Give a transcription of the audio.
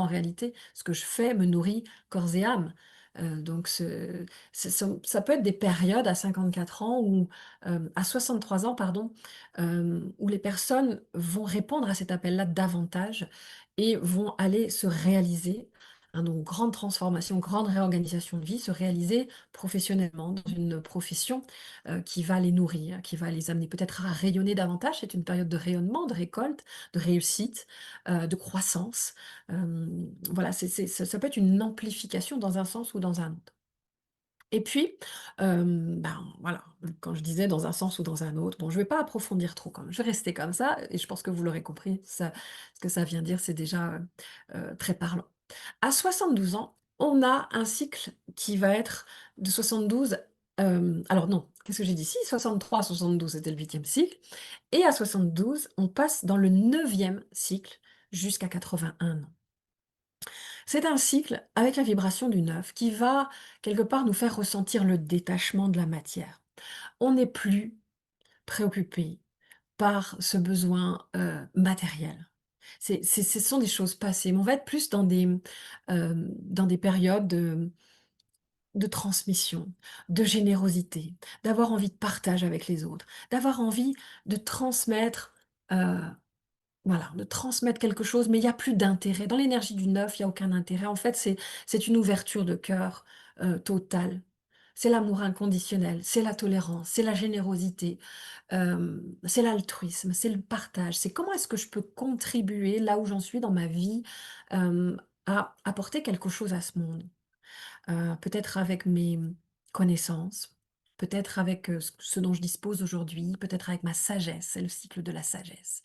en réalité, ce que je fais me nourrit corps et âme. Donc ça peut être des périodes à 54 ans ou, à 63 ans pardon, où les personnes vont répondre à cet appel-là davantage et vont aller se réaliser, hein, donc grande transformation, grande réorganisation de vie, se réaliser professionnellement dans une profession, qui va les nourrir, qui va les amener peut-être à rayonner davantage. C'est une période de rayonnement, de récolte, de réussite, de croissance. Voilà, ça peut être une amplification dans un sens ou dans un autre. Et puis, ben, voilà, quand je disais dans un sens ou dans un autre, bon, je vais pas approfondir trop quand même, je vais rester comme ça et je pense que vous l'aurez compris, ça ce que ça vient dire, c'est déjà, très parlant. À 72 ans, on a un cycle qui va être de 72, alors non, qu'est-ce que j'ai dit? Si, 63 à 72, c'était le 8e cycle et à 72, on passe dans le 9e cycle jusqu'à 81 ans. C'est un cycle avec la vibration du 9 qui va quelque part nous faire ressentir le détachement de la matière. On n'est plus préoccupé par ce besoin, matériel. Ce sont des choses passées, mais on va être plus dans des périodes de transmission, de générosité, d'avoir envie de partage avec les autres, d'avoir envie de transmettre, heu voilà, de transmettre quelque chose, mais il y a plus d'intérêt. Dans l'énergie du neuf, il y a aucun intérêt. En fait, c'est une ouverture de cœur, totale. C'est l'amour inconditionnel, c'est la tolérance, c'est la générosité, c'est l'altruisme, c'est le partage. C'est comment est-ce que je peux contribuer là où j'en suis dans ma vie, à apporter quelque chose à ce monde? Peut-être avec mes connaissances, peut-être avec, ce dont je dispose aujourd'hui, peut-être avec ma sagesse, c'est le cycle de la sagesse.